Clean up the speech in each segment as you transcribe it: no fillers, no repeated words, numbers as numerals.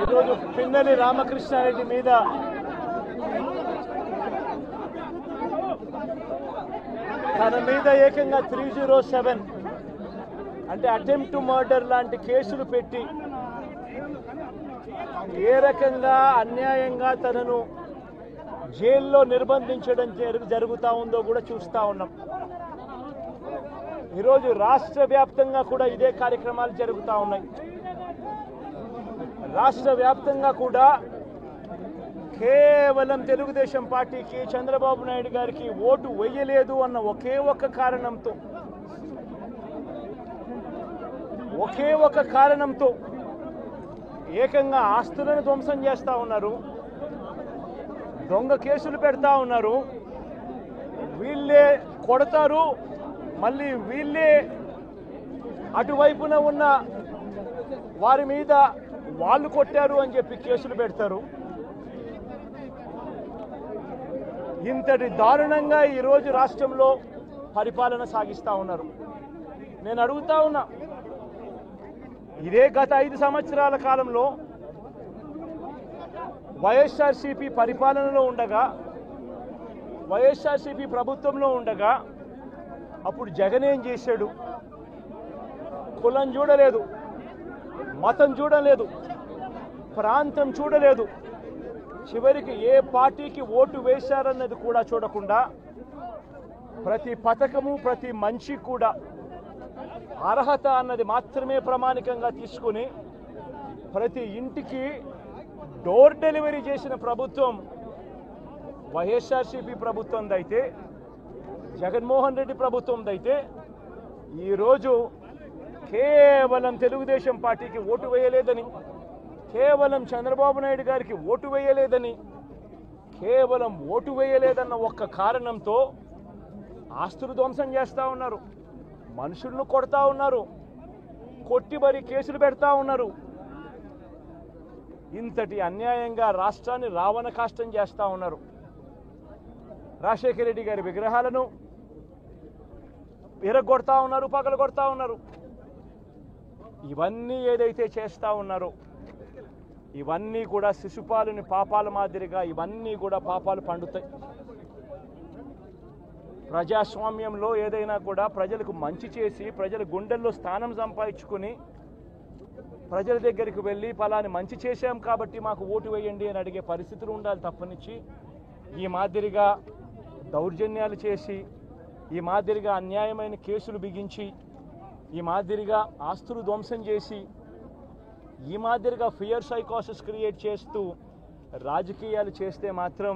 ఈరోజు పిన్నెల్లి రామకృష్ణారెడ్డి మీద తన మీద ఏకంగా 307 అంటే అటెంప్ట్ టు మర్డర్ లాంటి కేసులు పెట్టి ఏ రకంగా అన్యాయంగా తనను జైల్లో నిర్బంధించడం జరుగుతూ ఉందో కూడా చూస్తూ ఉన్నాం. ఈరోజు రాష్ట్ర వ్యాప్తంగా కూడా ఇదే కార్యక్రమాలు జరుగుతూ ఉన్నాయి. రాష్ట్ర వ్యాప్తంగా కూడా కేవలం తెలుగుదేశం పార్టీకి చంద్రబాబు నాయుడు గారికి ఓటు వేయలేదు అన్న ఒకే ఒక కారణంతో ఏకంగా ఆస్తులను ధ్వంసం చేస్తూ ఉన్నారు, దొంగ కేసులు పెడతా ఉన్నారు. వీళ్ళే కొడతారు, మళ్ళీ వీళ్ళే అటువైపున ఉన్న వారి మీద వాళ్ళు కొట్టారు అని చెప్పి కేసులు పెడతారు. ఇంతటి దారుణంగా ఈరోజు రాష్ట్రంలో పరిపాలన సాగిస్తూ ఉన్నారు. నేను అడుగుతా ఉన్నా, ఇదే గత 5 సంవత్సరాల కాలంలో వైఎస్ఆర్సీపీ పరిపాలనలో ఉండగా, వైఎస్ఆర్సీపీ ప్రభుత్వంలో ఉండగా అప్పుడు జగన్ ఏం చేశాడు? కులం చూడలేదు, మతం చూడలేదు, ప్రాంతం చూడలేదు, చివరికి ఏ పార్టీకి ఓటు వేశారన్నది కూడా చూడకుండా ప్రతి పథకము ప్రతి మనిషి కూడా అర్హత అన్నది మాత్రమే ప్రామాణికంగా తీసుకుని ప్రతి ఇంటికి డోర్ డెలివరీ చేసిన ప్రభుత్వం వైఎస్ఆర్సీపీ ప్రభుత్వందైతే, జగన్మోహన్ రెడ్డి ప్రభుత్వందైతే ఈరోజు కేవలం తెలుగుదేశం పార్టీకి ఓటు వేయలేదని, కేవలం చంద్రబాబు నాయుడు గారికి ఓటు వేయలేదని, కేవలం ఓటు వేయలేదన్న ఒక్క కారణంతో ఆస్తులు ధ్వంసం చేస్తూ ఉన్నారు, మనుషులను కొడతా ఉన్నారు, కొట్టి మరి కేసులు పెడతా ఉన్నారు. ఇంతటి అన్యాయంగా రాష్ట్రాన్ని రావణ కాష్టం చేస్తూ ఉన్నారు. రాజశేఖర రెడ్డి గారి విగ్రహాలను విరగొడతా ఉన్నారు, పగలగొడతా ఉన్నారు. ఇవన్నీ ఏదైతే చేస్తూ ఉన్నారో ఇవన్నీ కూడా శిశుపాలుని పాపాల మాదిరిగా ఇవన్నీ కూడా పాపాలు పండుతాయి. ప్రజాస్వామ్యంలో ఏదైనా కూడా ప్రజలకు మంచి చేసి ప్రజల గుండెల్లో స్థానం సంపాదించుకుని ప్రజల దగ్గరికి వెళ్ళి ఫలాని మంచి చేశాం కాబట్టి మాకు ఓటు వేయండి అని అడిగే పరిస్థితులు ఉండాలి తప్పనిచ్చి ఈ మాదిరిగా దౌర్జన్యాలు చేసి, ఈ మాదిరిగా అన్యాయమైన కేసులు బిగించి, ఈ మాదిరిగా ఆస్తులు ధ్వంసం చేసి, ఈ మాదిరిగా ఫియర్ సైకోసిస్ క్రియేట్ చేస్తూ రాజకీయాలు చేస్తే మాత్రం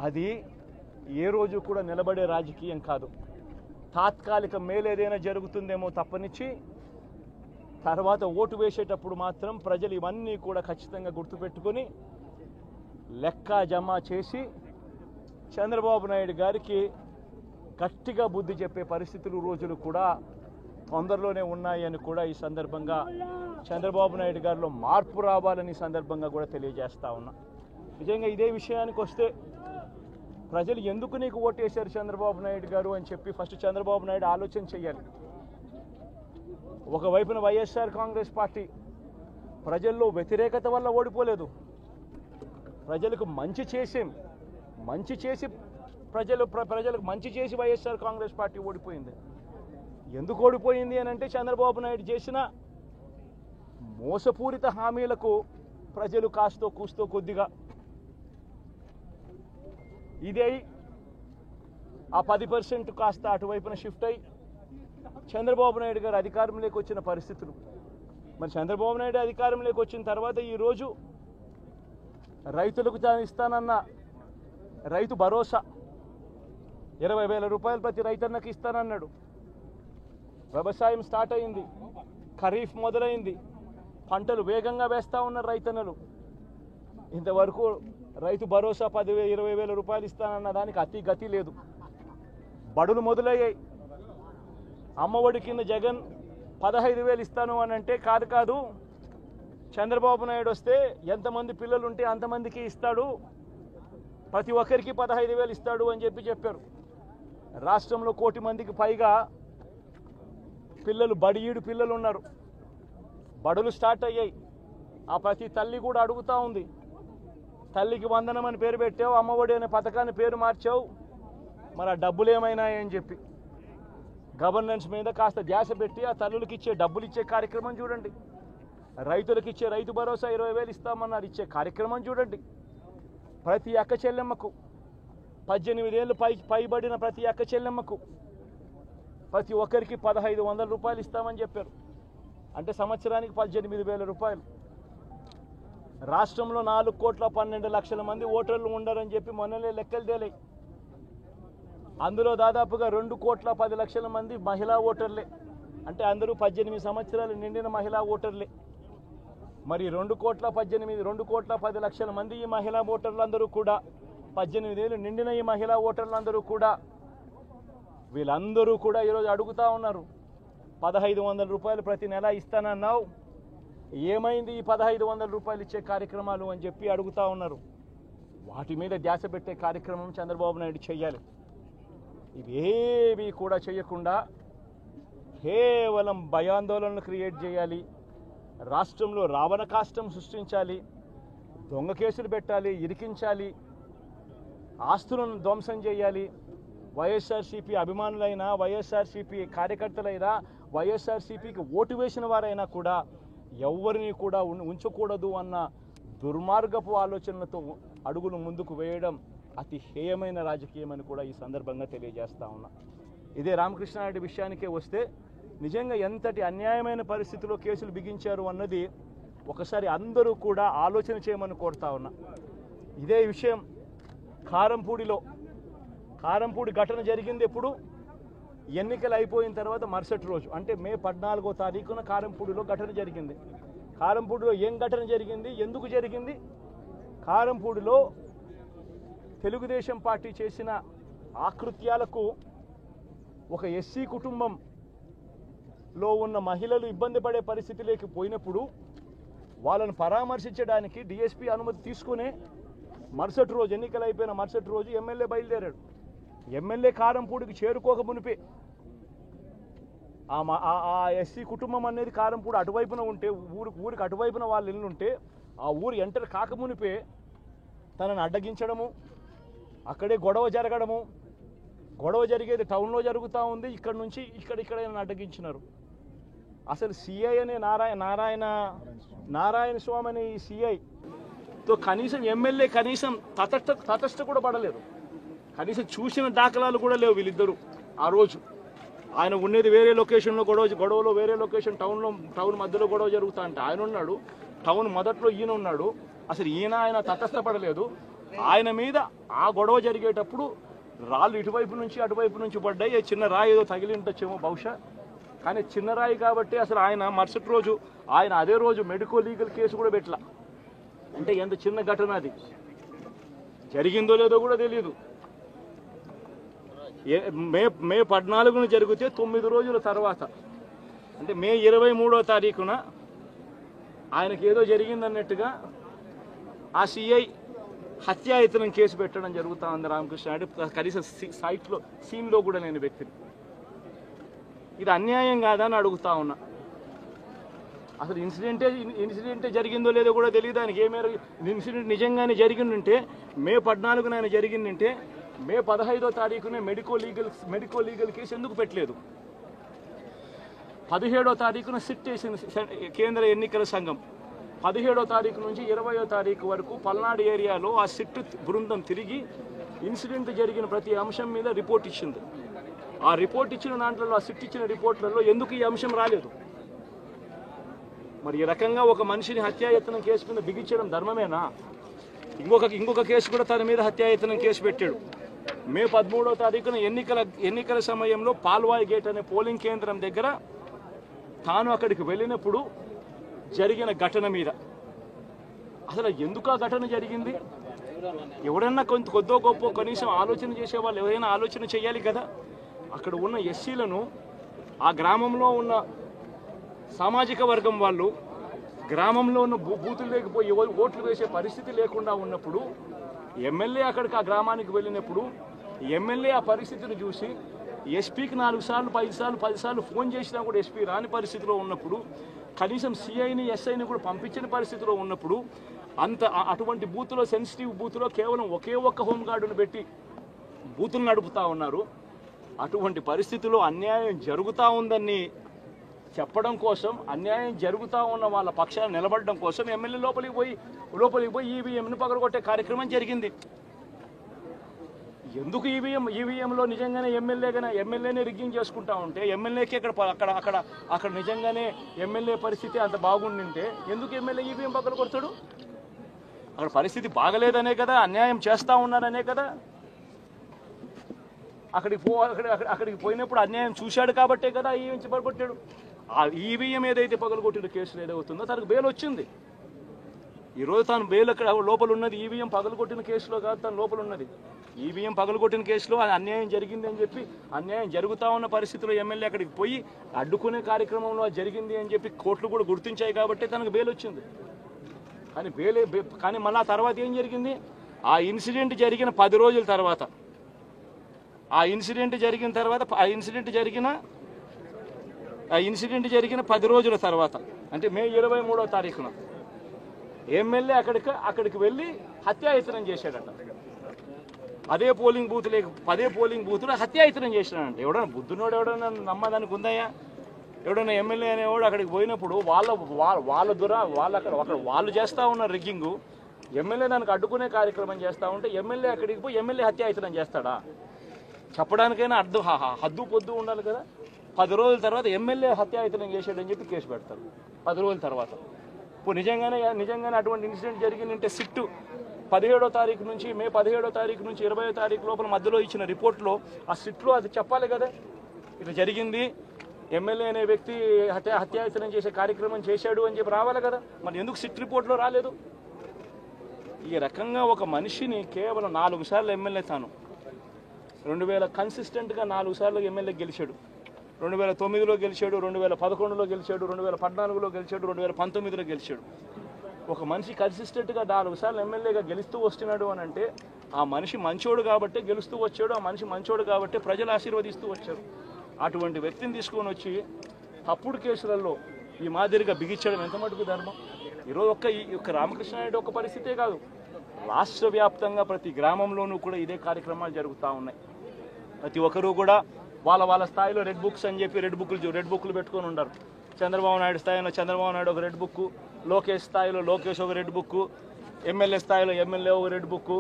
అది ఏ రోజు కూడా నిలబడే రాజకీయం కాదు. తాత్కాలిక మేలేదైనా జరుగుతుందేమో తప్పనిచ్చి తర్వాత ఓటు వేసేటప్పుడు మాత్రం ప్రజలు ఇవన్నీ కూడా ఖచ్చితంగా గుర్తుపెట్టుకొని లెక్క జమ చేసి చంద్రబాబు నాయుడు గారికి గట్టిగా బుద్ధి చెప్పే పరిస్థితులు రోజులు కూడా తొందరలోనే ఉన్నాయని కూడా ఈ సందర్భంగా చంద్రబాబు నాయుడు గారిలో మార్పు రావాలని సందర్భంగా కూడా తెలియజేస్తా ఉన్నా. నిజంగా ఇదే విషయానికి వస్తే ప్రజలు ఎందుకు నీకు ఓటేశారు చంద్రబాబు నాయుడు గారు అని చెప్పి ఫస్ట్ చంద్రబాబు నాయుడు ఆలోచన చేయాలి. ఒకవైపున వైఎస్ఆర్ కాంగ్రెస్ పార్టీ ప్రజల్లో వ్యతిరేకత వల్ల ఓడిపోలేదు, ప్రజలకు మంచి చేసి ప్రజలకు మంచి చేసి వైఎస్ఆర్ కాంగ్రెస్ పార్టీ ఓడిపోయింది. ఎందుకు ఓడిపోయింది అని అంటే చంద్రబాబు నాయుడు చేసిన మోసపూరిత హామీలకు ప్రజలు కాస్తో కూస్తో కొద్దిగా ఇదే ఆ 10% కాస్త అటువైపున షిఫ్ట్ అయ్యి చంద్రబాబు నాయుడు గారు అధికారంలోకి వచ్చిన పరిస్థితులు. మరి చంద్రబాబు నాయుడు అధికారంలోకి వచ్చిన తర్వాత ఈరోజు రైతులకు తాను ఇస్తానన్న రైతు భరోసా 20,000 రూపాయలు ప్రతి రైతన్నకి ఇస్తానన్నాడు. వ్యవసాయం స్టార్ట్ అయింది, ఖరీఫ్ మొదలైంది, పంటలు వేగంగా వేస్తూ ఉన్నారు రైతన్నలు. ఇంతవరకు రైతు భరోసా 10,000-20,000 రూపాయలు ఇస్తానన్న దానికి అతి గతి లేదు. బడులు మొదలయ్యాయి. అమ్మఒడి కింద జగన్ 15,000 ఇస్తాను అని అంటే కాదు చంద్రబాబు నాయుడు వస్తే ఎంతమంది పిల్లలు ఉంటే అంతమందికి ఇస్తాడు, ప్రతి ఒక్కరికి 15,000 ఇస్తాడు అని చెప్పారు. రాష్ట్రంలో 1 కోటి మందికి పైగా పిల్లలు బడియీడు పిల్లలు ఉన్నారు. బడులు స్టార్ట్ అయ్యాయి. ఆ ప్రతి తల్లి కూడా అడుగుతూ ఉంది, తల్లికి వందనం అని పేరు పెట్టావు, అమ్మఒడి అనే పథకాన్ని పేరు మార్చావు, మరి ఆ డబ్బులు ఏమైనాయని చెప్పి గవర్నెన్స్ మీద కాస్త ధ్యాస పెట్టి ఆ తల్లులకి ఇచ్చే డబ్బులు ఇచ్చే కార్యక్రమం చూడండి. రైతులకు ఇచ్చే రైతు భరోసా 20,000 ఇస్తామన్నారు, ఇచ్చే కార్యక్రమం చూడండి. ప్రతి అక్క చెల్లెమ్మకు 18 ఏళ్ళు పైబడిన ప్రతి అక్క చెల్లెమ్మకు ప్రతి ఒక్కరికి 1,500 రూపాయలు ఇస్తామని చెప్పారు. అంటే సంవత్సరానికి 18,000 రూపాయలు. రాష్ట్రంలో 4,12,00,000 మంది ఓటర్లు ఉండరని చెప్పి మొన్ననే లెక్కలు తేలాయి. అందులో దాదాపుగా 2,10,00,000 మంది మహిళా ఓటర్లే. అంటే అందరూ 18 సంవత్సరాలు నిండిన మహిళా ఓటర్లే. మరి 2,10,00,000 మంది ఈ మహిళా ఓటర్లందరూ కూడా 18 ఏళ్ళు నిండిన ఈ మహిళా ఓటర్లందరూ కూడా వీళ్ళందరూ కూడా ఈరోజు అడుగుతూ ఉన్నారు, 1,500 రూపాయలు ప్రతి నెల ఇస్తానన్నావు, ఏమైంది ఈ 1,500 రూపాయలు ఇచ్చే కార్యక్రమాలు అని చెప్పి అడుగుతూ ఉన్నారు. వాటి మీద ధ్యాస పెట్టే కార్యక్రమం చంద్రబాబు నాయుడు చేయాలి. ఇవేవి కూడా చేయకుండా కేవలం భయాందోళనలు క్రియేట్ చేయాలి, రాష్ట్రంలో రావణ కాష్టం సృష్టించాలి, దొంగ కేసులు పెట్టాలి, ఇరికించాలి, ఆస్తులను ధ్వంసం చేయాలి. వైఎస్ఆర్సీపీ అభిమానులైనా, వైఎస్ఆర్సీపీ కార్యకర్తలైనా, వైఎస్ఆర్సీపీకి ఓటు వేసిన వారైనా కూడా ఎవరిని కూడా ఉంచకూడదు అన్న దుర్మార్గపు ఆలోచనలతో అడుగులు ముందుకు వేయడం అతి హేయమైన రాజకీయం అని కూడా ఈ సందర్భంగా తెలియజేస్తా ఉన్నా. ఇదే రామకృష్ణారెడ్డి విషయానికే వస్తే నిజంగా ఎంతటి అన్యాయమైన పరిస్థితిలో కేసులు బిగించారు అన్నది ఒకసారి అందరూ కూడా ఆలోచన చేయమని కోరుతా ఉన్నా. ఇదే విషయం కారంపూడి ఘటన జరిగింది ఎప్పుడు? ఎన్నికలు అయిపోయిన తర్వాత మరుసటి రోజు, అంటే మే 14వ తారీఖున కారంపూడిలో ఘటన జరిగింది. కారంపూడిలో ఏం ఘటన జరిగింది, ఎందుకు జరిగింది? కారంపూడిలో తెలుగుదేశం పార్టీ చేసిన ఆకృత్యాలకు ఒక ఎస్సీ కుటుంబంలో ఉన్న మహిళలు ఇబ్బంది పడే పరిస్థితిలోకి పోయినప్పుడు వాళ్ళను పరామర్శించడానికి డిఎస్పీ అనుమతి తీసుకునే మరుసటి రోజు, ఎన్నికలు అయిపోయిన మరుసటి రోజు ఎమ్మెల్యే బయలుదేరాడు. ఎమ్మెల్యే కారంపూడికి చేరుకోక మునిపే ఆ ఎస్సీ కుటుంబం అనేది కారంపూడి అటువైపున ఉంటే, ఊరికి అటువైపున వాళ్ళు ఇల్లుంటే ఆ ఊరు ఎంటర్ కాకమునిపే తనను అడ్డగించడము, అక్కడే గొడవ జరగడము, గొడవ జరిగేది టౌన్లో జరుగుతూ ఉంది, ఇక్కడ నుంచి ఇక్కడ అడ్డగించినారు. అసలు సిఐ అనే నారాయణ స్వామి అనే ఈ సిఐతో కనీసం ఎమ్మెల్యే కనీసం తటస్థ కూడా పడలేదు, కనీసం చూసిన దాఖలాలు కూడా లేవు వీళ్ళిద్దరూ. ఆ రోజు ఆయన ఉండేది వేరే లొకేషన్లో, గొడవలో వేరే లొకేషన్, టౌన్ మధ్యలో గొడవ జరుగుతా అంటే ఆయన ఉన్నాడు, టౌన్ మొదట్లో ఈయన ఉన్నాడు. అసలు ఆయన తటస్థపడలేదు. ఆయన మీద ఆ గొడవ జరిగేటప్పుడు రాళ్ళు ఇటువైపు నుంచి అటువైపు నుంచి పడ్డాయి. చిన్న రాయి ఏదో తగిలి ఉండొచ్చేమో బహుశా, కానీ చిన్న రాయి కాబట్టి అసలు ఆయన మరుసటి రోజు అదే రోజు మెడికో లీగల్ కేసు కూడా పెట్టలా. అంటే ఎంత చిన్న ఘటన అది, జరిగిందో లేదో కూడా తెలియదు. మే 14న జరిగితే 9 రోజుల తర్వాత, అంటే మే 23వ తారీఖున ఆయనకి ఏదో జరిగిందన్నట్టుగా ఆ సిఐ హత్యాయత్నం కేసు పెట్టడం జరుగుతూ ఉంది రామకృష్ణారెడ్డి. కనీసం సీన్లో కూడా లేని వ్యక్తిని. ఇది అన్యాయం కాదా అని అడుగుతా ఉన్నా. అసలు ఇన్సిడెంటే జరిగిందో లేదో కూడా తెలియదు ఆయనకి. ఇన్సిడెంట్ నిజంగానే జరిగిందంటే మే 14న ఆయన జరిగిందంటే మే 15వ తారీఖునే మెడికో లీగల్ కేసు ఎందుకు పెట్టలేదు? 17వ తారీఖున సిట్ చేసింది కేంద్ర ఎన్నికల సంఘం. 17వ తారీఖు నుంచి 20వ తారీఖు వరకు పల్నాడు ఏరియాలో ఆ సిట్ బృందం తిరిగి ఇన్సిడెంట్ జరిగిన ప్రతి అంశం మీద రిపోర్ట్ ఇచ్చింది. ఆ రిపోర్ట్ ఇచ్చిన దాంట్లో, ఆ సిట్ ఇచ్చిన రిపోర్ట్లలో ఎందుకు ఈ అంశం రాలేదు? మరి ఈ రకంగా ఒక మనిషిని హత్యాయత్నం కేసు మీద బిగించడం ధర్మమేనా? ఇంకొక కేసు కూడా తన మీద హత్యాయత్నం కేసు పెట్టాడు. మే 13వ తారీఖున ఎన్నికల సమయంలో పాల్వాయి గేట్ అనే పోలింగ్ కేంద్రం దగ్గర తాను అక్కడికి వెళ్ళినప్పుడు జరిగిన ఘటన మీద అసలు ఎందుకు ఆ ఘటన జరిగింది? ఎవరైనా కొద్దో గొప్ప కనీసం ఆలోచన చేసేవాళ్ళు ఎవరైనా ఆలోచన చేయాలి కదా. అక్కడ ఉన్న ఎస్సీలను, ఆ గ్రామంలో ఉన్న సామాజిక వర్గం వాళ్ళు గ్రామంలో ఉన్న బూతులు లేకపోయి ఓట్లు వేసే పరిస్థితి లేకుండా ఉన్నప్పుడు ఎమ్మెల్యే అక్కడికి ఆ గ్రామానికి వెళ్ళినప్పుడు ఎమ్మెల్యే ఆ పరిస్థితిని చూసి ఎస్పీకి 4 సార్లు 5 సార్లు 10 సార్లు ఫోన్ చేసినా కూడా ఎస్పీ రాని పరిస్థితిలో ఉన్నప్పుడు కనీసం సిఐని ఎస్ఐని కూడా పంపించిన పరిస్థితిలో ఉన్నప్పుడు అటువంటి బూత్లో సెన్సిటివ్ బూత్లో కేవలం ఒకే ఒక్క హోంగార్డును పెట్టి బూతులు నడుపుతూ ఉన్నారు. అటువంటి పరిస్థితుల్లో అన్యాయం జరుగుతూ ఉందని చెప్పడం కోసం, అన్యాయం జరుగుతూ ఉన్న వాళ్ళ పక్షాన్ని నిలబడడం కోసం ఎమ్మెల్యే లోపలికి పోయి ఈవీఎంను పగలగొట్టే కార్యక్రమం జరిగింది. ఎందుకు ఈవీఎంలో నిజంగానే ఎమ్మెల్యేనే రిగ్గింగ్ చేసుకుంటా ఉంటే ఎమ్మెల్యేకి అక్కడ నిజంగానే ఎమ్మెల్యే పరిస్థితి అంత బాగుండింటే ఎందుకు ఎమ్మెల్యే ఈవీఎం పగలగొడతాడు? అక్కడ పరిస్థితి బాగలేదనే కదా, అన్యాయం చేస్తూ ఉన్నారనే కదా. అక్కడికి పోయినప్పుడు అన్యాయం చూశాడు కాబట్టే కదా ఈవీఎం పగలగొట్టాడు. ఆ ఈవీఎం ఏదైతే పగలగొట్టిన కేసులు ఏదవుతుందో తనకు బెయిల్ వచ్చింది. ఈరోజు తాను బెయిల్ అక్కడ లోపల ఉన్నది ఈవీఎం పగలగొట్టిన కేసులో కాదు, తను లోపల ఉన్నది ఈవీఎం పగలగొట్టిన కేసులో. అన్యాయం జరిగింది అని చెప్పి, అన్యాయం జరుగుతూ ఉన్న పరిస్థితిలో ఎమ్మెల్యే అక్కడికి పోయి అడ్డుకునే కార్యక్రమంలో జరిగింది అని చెప్పి కోర్టులు కూడా గుర్తించాయి కాబట్టి తనకు బెయిల్ వచ్చింది. కానీ మళ్ళీ ఆ తర్వాత ఏం జరిగింది? ఆ ఇన్సిడెంట్ జరిగిన 10 రోజుల తర్వాత, ఆ ఇన్సిడెంట్ జరిగిన 10 రోజుల తర్వాత అంటే మే 23వ తారీఖున ఎమ్మెల్యే అక్కడికి వెళ్ళి హత్యాయత్నం చేశాడట. పదే పోలింగ్ బూతులు హత్యాయత్నం చేసినాడంట. ఎవడన్నా బుద్ధునోడు ఎవడన్నా నమ్మదానికి ఉందయ్యా? ఎవడన్నా ఎమ్మెల్యే అనేవాడు అక్కడికి పోయినప్పుడు వాళ్ళు చేస్తూ ఉన్న రిగ్గింగు, ఎమ్మెల్యే దానికి అడ్డుకునే కార్యక్రమం చేస్తూ ఉంటే ఎమ్మెల్యే అక్కడికి పోయి ఎమ్మెల్యే హత్యాయత్నం చేస్తాడా? చెప్పడానికైనా హద్దు పొద్దు ఉండాలి కదా. 10 రోజుల తర్వాత ఎమ్మెల్యే హత్యాయత్నం చేశాడని చెప్పి కేసు పెడతారు 10 రోజుల తర్వాత. ఇప్పుడు నిజంగానే అటువంటి ఇన్సిడెంట్ జరిగిందంటే సిట్టు 17వ తారీఖు నుంచి మే 17వ తారీఖు నుంచి 20వ తారీఖు లోపల మధ్యలో ఇచ్చిన రిపోర్ట్లో ఆ సిట్లో అది చెప్పాలి కదా, ఇట్లా జరిగింది, ఎమ్మెల్యే అనే వ్యక్తి హత్యాయత్నం చేసే కార్యక్రమం చేశాడు అని చెప్పి రావాలి కదా. మరి ఎందుకు సిట్ రిపోర్ట్లో రాలేదు? ఈ రకంగా ఒక మనిషిని కేవలం 4 సార్లు ఎమ్మెల్యే తాను 2000 కన్సిస్టెంట్గా 4 సార్లు ఎమ్మెల్యే గెలిచాడు. 2009లో గెలిచాడు, 2011లో గెలిచాడు, 2014లో గెలిచాడు, 2019లో గెలిచాడు. ఒక మనిషి కన్సిస్టెంట్గా 4 సార్లు ఎమ్మెల్యేగా గెలుస్తూ వస్తున్నాడు అని అంటే ఆ మనిషి మంచోడు కాబట్టి గెలుస్తూ వచ్చాడు, ఆ మనిషి మంచోడు కాబట్టి ప్రజలు ఆశీర్వదిస్తూ వచ్చారు. అటువంటి వ్యక్తిని తీసుకొని వచ్చి తప్పుడు కేసులలో ఈ మాదిరిగా బిగించడం ఎంత మటుకు ధర్మం? ఈరోజు ఒక్క రామకృష్ణారెడ్డి ఒక్క పరిస్థితే కాదు, రాష్ట్ర వ్యాప్తంగా ప్రతి గ్రామంలోనూ కూడా ఇదే కార్యక్రమాలు జరుగుతూ ఉన్నాయి. ప్రతి ఒక్కరూ కూడా వాళ్ళ స్థాయిలో రెడ్ బుక్స్ అని చెప్పి రెడ్ బుక్లు పెట్టుకొని ఉన్నారు. చంద్రబాబు నాయుడు స్థాయిలో చంద్రబాబు నాయుడు ఒక రెడ్ బుక్, లోకేష్ స్థాయిలో లోకేష్ ఒక రెడ్ బుక్, ఎమ్మెల్యే స్థాయిలో ఎమ్మెల్యే ఒక రెడ్ బుక్,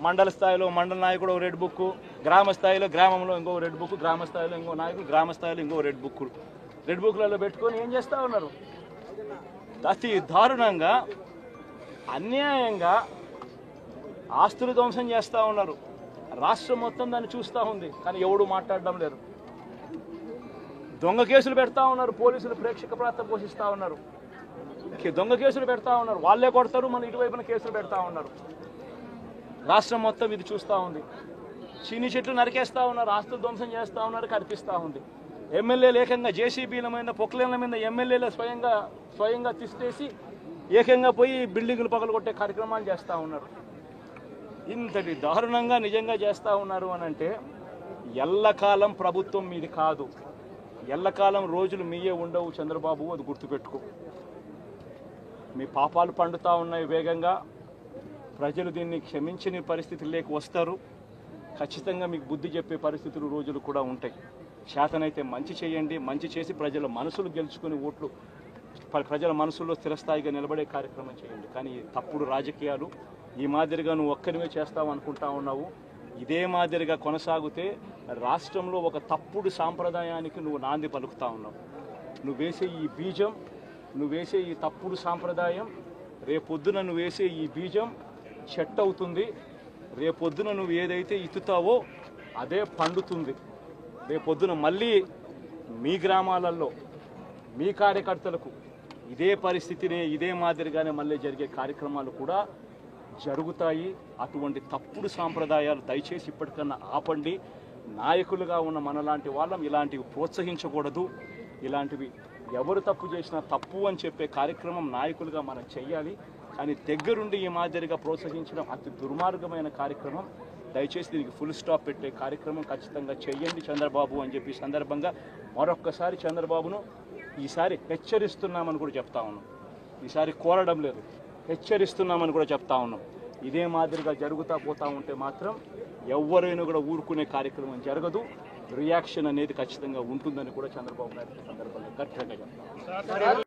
మండల స్థాయిలో మండల నాయకుడు ఒక రెడ్ బుక్, గ్రామ స్థాయిలో గ్రామంలో ఇంకో రెడ్ బుక్, గ్రామ స్థాయిలో ఇంకో నాయకుడు గ్రామ స్థాయిలో ఇంకో రెడ్ బుక్లలో పెట్టుకొని ఏం చేస్తూ ఉన్నారు? అతి దారుణంగా అన్యాయంగా ఆస్తులు ధ్వంసం చేస్తూ ఉన్నారు. రాష్ట్రం మొత్తం దాన్ని చూస్తూ ఉంది, కానీ ఎవడు మాట్లాడడం లేదు. దొంగ కేసులు పెడతా ఉన్నారు, పోలీసులు ప్రేక్షక పాత్ర పోషిస్తూ ఉన్నారు. దొంగ కేసులు పెడతా ఉన్నారు, వాళ్ళే కొడతారు, మన ఇటువైపున కేసులు పెడతా ఉన్నారు. రాష్ట్రం మొత్తం ఇది చూస్తూ ఉంది. చీని చెట్లు నరికేస్తూ ఉన్నారు, ఆస్తులు ధ్వంసం చేస్తూ ఉన్నారు, కనిపిస్తూ ఉంది. ఎమ్మెల్యేలు ఏకంగా జేసీబీల మీద పొక్లేన్ల మీద ఎమ్మెల్యేలు స్వయంగా తిష్టేసి ఏకంగా పోయి బిల్డింగులు పగలగొట్టే కార్యక్రమాలు చేస్తూ ఉన్నారు. ఇంతటి దారుణంగా నిజంగా చేస్తూ ఉన్నారు అని అంటే ఎల్లకాలం ప్రభుత్వం మీది కాదు, ఎల్లకాలం రోజులు మీయే ఉండవు చంద్రబాబు, అది గుర్తుపెట్టుకో. మీ పాపాలు పండుతూ ఉన్నాయి వేగంగా. ప్రజలు దీన్ని క్షమించని పరిస్థితుల్లోకి వస్తారు. ఖచ్చితంగా మీకు బుద్ధి చెప్పే పరిస్థితులు రోజులు కూడా ఉంటాయి. శాతనైతే మంచి చేయండి, మంచి చేసి ప్రజల మనసులు గెలుచుకుని ఓట్లు ప్రజల మనసుల్లో స్థిరస్థాయిగా నిలబడే కార్యక్రమం చేయండి. కానీ తప్పుడు రాజకీయాలు ఈ మాదిరిగా నువ్వు ఒక్కరివే చేస్తావు అనుకుంటా ఉన్నావు. ఇదే మాదిరిగా కొనసాగితే రాష్ట్రంలో ఒక తప్పుడు సాంప్రదాయానికి నువ్వు నాంది పలుకుతా ఉన్నావు. నువ్వు వేసే ఈ బీజం, నువ్వు వేసే ఈ తప్పుడు సాంప్రదాయం, రేపొద్దున నువ్వు వేసే ఈ బీజం చెట్టు అవుతుంది. రేపొద్దున నువ్వు ఏదైతే ఇత్తుతావో అదే పండుతుంది. రేపొద్దున మళ్ళీ మీ గ్రామాలలో మీ కార్యకర్తలకు ఇదే పరిస్థితిని ఇదే మాదిరిగానే మళ్ళీ జరిగే కార్యక్రమాలు కూడా జరుగుతాయి. అటువంటి తప్పుడు సాంప్రదాయాలు దయచేసి ఇప్పటికన్నా ఆపండి. నాయకులుగా ఉన్న మనలాంటి వాళ్ళం ఇలాంటివి ప్రోత్సహించకూడదు. ఇలాంటివి ఎవరు తప్పు చేసినా తప్పు అని చెప్పే కార్యక్రమం నాయకులుగా మనం చెయ్యాలి. కానీ దగ్గరుండి ఈ మాదిరిగా ప్రోత్సహించడం అతి దుర్మార్గమైన కార్యక్రమం. దయచేసి దీనికి ఫుల్ స్టాప్ పెట్టే కార్యక్రమం ఖచ్చితంగా చెయ్యండి చంద్రబాబు అని చెప్పి సందర్భంగా మరొక్కసారి చంద్రబాబును ఈసారి హెచ్చరిస్తున్నామని కూడా చెప్తా ఉన్నాం. ఈసారి కోరడం లేదు, హెచ్చరిస్తున్నామని కూడా చెప్తా ఉన్నాం. ఇదే మాదిరిగా జరుగుతూ పోతూ ఉంటే మాత్రం ఎవరైనా కూడా ఊరుకునే కార్యక్రమం జరగదు. రియాక్షన్ అనేది ఖచ్చితంగా ఉంటుందని కూడా చంద్రబాబు నాయుడు సందర్భంగా గట్టిగా చెప్తాం.